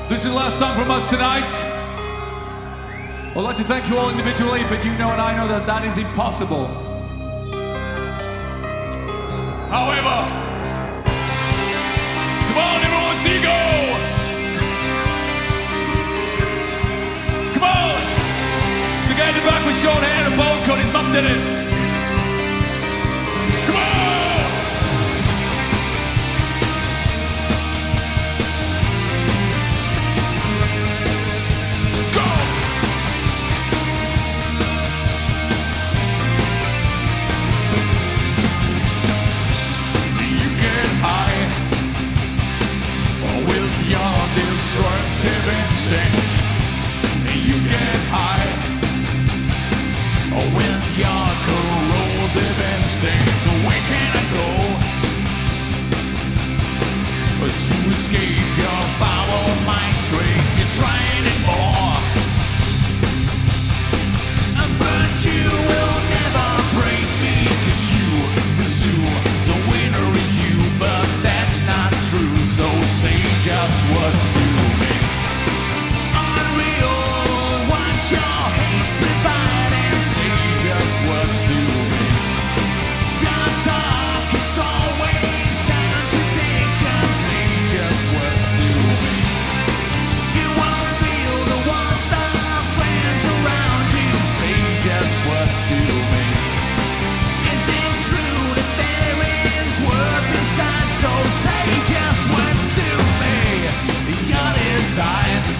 This is the last song from us tonight. I'd like to thank you all individually, but you know and I know that that is impossible. However, come on everyone, see you go! Come on! The guy in the back with short hair and a bowl cut, his mum did it. Come on! Destructive instinct. You get high with your corrosive instinct. Where can I go to escape your foul mind trick? You're trying it more, but you will never break me, 'cause you presume the winner is you, but that's not true. So say just what's due me. Unreal, watch your hates provide and say just what's due me. Your talk, it's always contradiction. Say just what's due me. You won't feel the warmth of friends around you. Say just what's due me. Is it true that there is worth inside? So say just what's due me. Your designs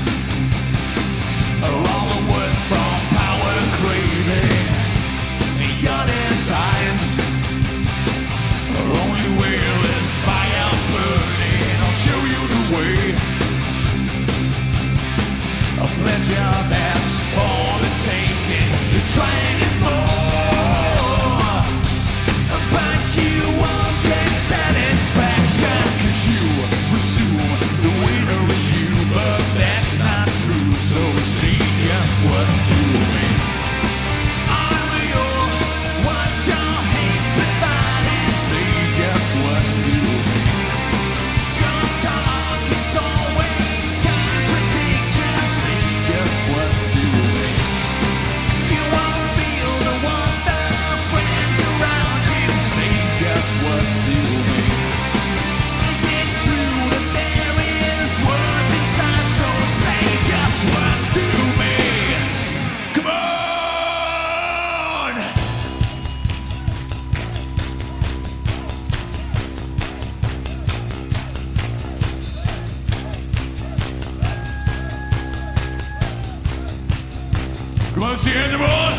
are all the words from power craving. Your designs are only will is fire burning. I'll show you the way. A pleasure that's for the taking. You're trying it more, but you won't get satisfaction, 'cause you presume the winner is you, but that's not true. So see just what's due me. Unreal, what your hate's provide and see just what's due me. Your talk is always contradiction. See just what's due me. You won't feel the warmth of friends around you. See just what's due me. Is it true that there is worth inside? So say just what's due me. Come on! Come on, see you, everyone!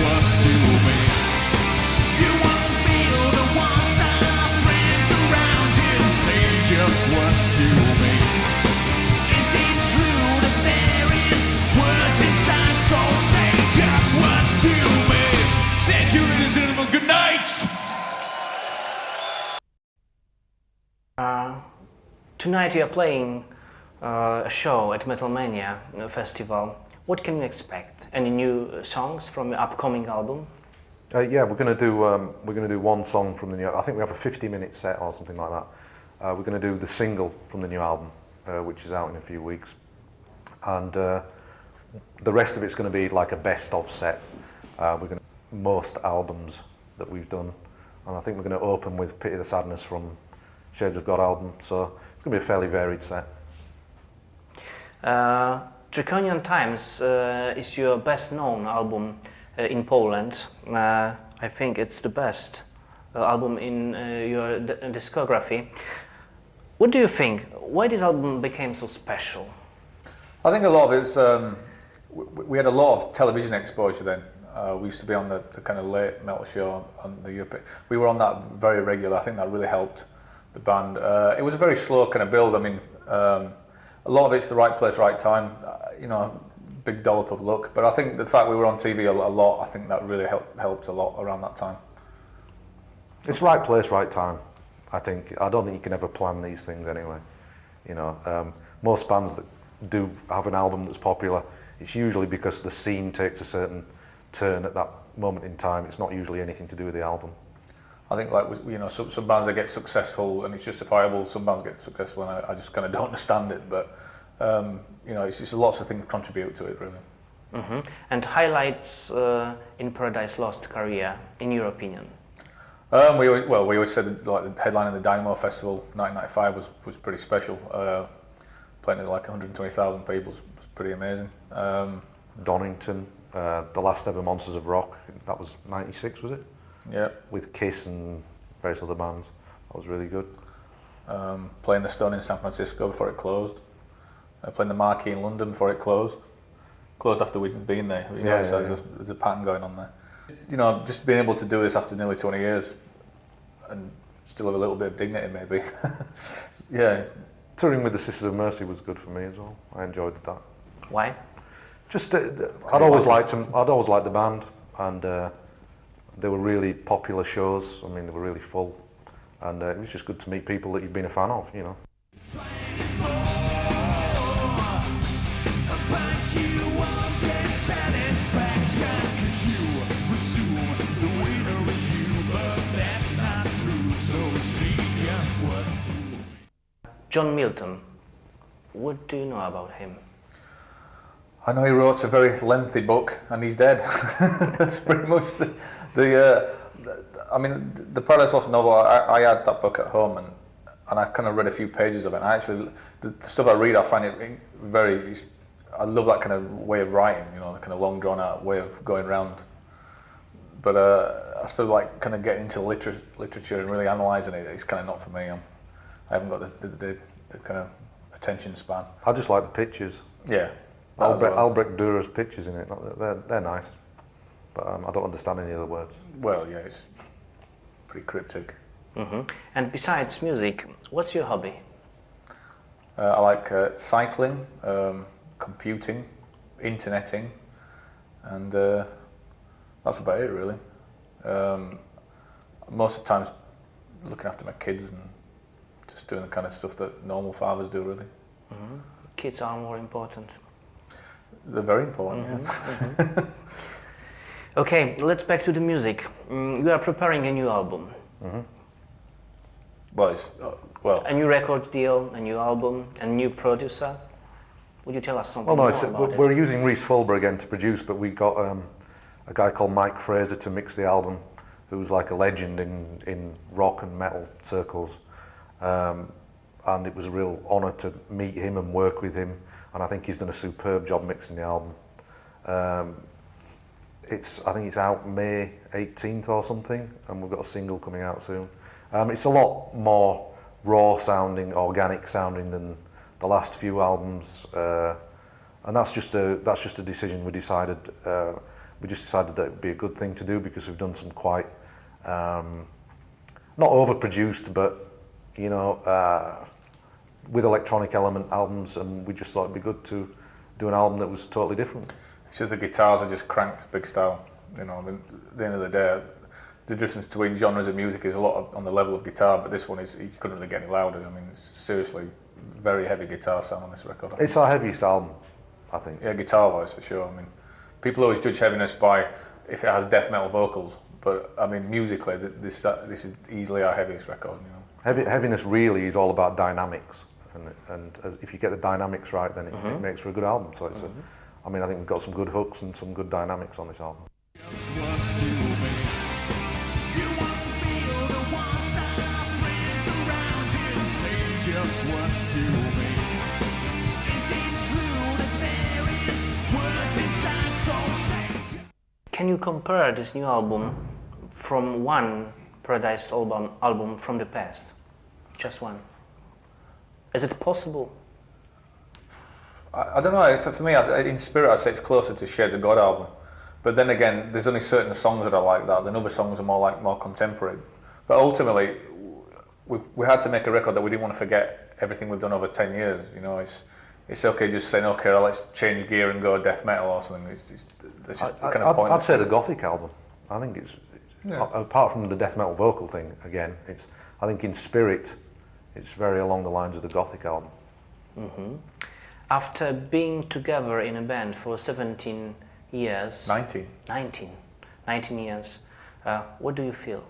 What's due me. You won't feel the warmth of friends around you. Say just what's due me. Is it true that there is worth inside? So say just what's due me. Thank you, ladies and gentlemen. Good night. Tonight you are playing a show at Metalmania festival. What can we expect? Any new songs from your upcoming album? Yeah, we're going to do one song from the new. I think we have a 50-minute set or something like that. We're going to do the single from the new album, which is out in a few weeks, and the rest of it's going to be like a best-of set. We're going to most albums that we've done, and I think we're going to open with "Pity the Sadness" from Shades of God album. So it's going to be a fairly varied set. Draconian Times is your best-known album in Poland. I think it's the best album in your discography. What do you think? Why this album became so special? I think a lot of it's we had a lot of television exposure then. We used to be on the kind of late metal show on the Europe. We were on that very regular. I think that really helped the band. It was a very slow kind of build. I mean, a lot of it's the right place, right time. Big dollop of luck. But I think the fact we were on TV a lot, I think that really helped a lot around that time. It's right place, right time. I don't think you can ever plan these things anyway. Most bands that do have an album that's popular, it's usually because the scene takes a certain turn at that moment in time. It's not usually anything to do with the album. I think some bands that get successful and it's justifiable. Some bands get successful and I just kind of don't understand it. But it's lots of things contribute to it really. Mm-hmm. And highlights in Paradise Lost career, in your opinion? We always said like the headline of the Dynamo Festival 1995 was pretty special. Playing to like 120,000 people was pretty amazing. Donington, the last ever Monsters of Rock, that was 96, was it? Yeah. With Kiss and various other bands. That was really good. Playing the Stone in San Francisco before it closed. Playing the Marquee in London before it closed. Closed after we'd been there. There's a pattern going on there. Just being able to do this after nearly 20 years and still have a little bit of dignity maybe. Yeah. Touring with the Sisters of Mercy was good for me as well. I enjoyed that. Why? Just I'd always liked them. I'd always liked the band, and they were really popular shows. I mean, they were really full, and it was just good to meet people that you've been a fan of. John Milton, what do you know about him? I know he wrote a very lengthy book and he's dead. That's pretty much the Paradise Lost novel. I had that book at home and I kind of read a few pages of it. And actually, the stuff I read, I find it I love that kind of way of writing, the kind of long drawn out way of going around. But as for like kind of getting into literature and really analysing it, it's kind of not for me. I haven't got the kind of attention span. I just like the pictures. Yeah. Albrecht Dürer's pictures in it, they're nice. But I don't understand any of the words. Well, yeah, it's pretty cryptic. Mm-hmm. And besides music, what's your hobby? I like cycling, computing, interneting, and that's about it really. Most of the times looking after my kids and just doing the kind of stuff that normal fathers do really. Mm-hmm. Kids are more important. They're very important, mm-hmm. Yeah. Mm-hmm. Okay, let's back to the music. You are preparing a new album. Mm-hmm. Well, a new record deal, a new album, a new producer. Would you tell us something more about it? We're using Rhys Fulber again to produce, but we got a guy called Mike Fraser to mix the album, who's like a legend in rock and metal circles. And it was a real honour to meet him and work with him, and I think he's done a superb job mixing the album. I think it's out May 18th or something, and we've got a single coming out soon. It's a lot more raw sounding, organic sounding than the last few albums, and that's just a decision we decided. We just decided that it would be a good thing to do because we've done some quite not overproduced, but with electronic element albums, and we just thought it'd be good to do an album that was totally different. It's just the guitars are just cranked big style. At the end of the day, the difference between genres of music is a lot on the level of guitar, but this one is, you couldn't really get any louder. I mean, it's seriously very heavy guitar sound on this record. It's our heaviest album, I think. Yeah, guitar wise for sure. I mean, people always judge heaviness by if it has death metal vocals, but I mean musically, this is easily our heaviest record. Heaviness really is all about dynamics, and if you get the dynamics right, then it makes for a good album. So it's I think we've got some good hooks and some good dynamics on this album. Can you compare this new album from one Paradise album from the past? Just one. Is it possible? I don't know. For me, in spirit, I'd say it's closer to Shades of God album. But then again, there's only certain songs that are like that. Then other songs are more contemporary. But ultimately, we had to make a record that we didn't want to forget everything we've done over 10 years. You know, it's okay just saying, okay, let's change gear and go death metal or something. It's just kind of pointless. I'd say the Gothic album. I think it's, apart from the death metal vocal thing, again, I think in spirit, it's very along the lines of the Gothic album. Mm-hmm. After being together in a band for 17 years... 19 years. What do you feel?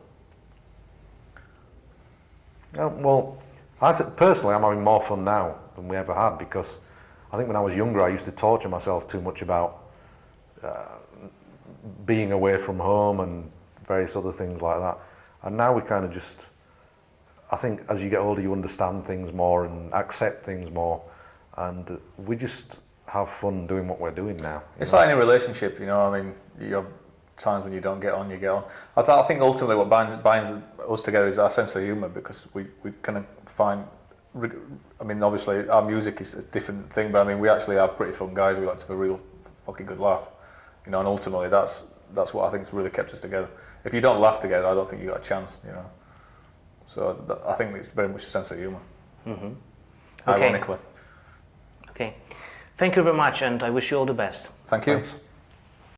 Well, personally, I'm having more fun now than we ever had, because I think when I was younger, I used to torture myself too much about being away from home and various other things like that. And now we kind of just, I think as you get older, you understand things more and accept things more, and we just have fun doing what we're doing now. It's like any relationship, you know. I mean, you have times when you don't get on, you get on. I think ultimately what binds us together is our sense of humour, because we kind of find, I mean, obviously our music is a different thing, but I mean, we actually are pretty fun guys. We like to have a real fucking good laugh, you know, and ultimately that's what I think's really kept us together. If you don't laugh together, I don't think you got a chance, you know. So I think it's very much a sense of humour. Mm-hmm. Ironically. Okay. Thank you very much, and I wish you all the best. Thank you. Thanks.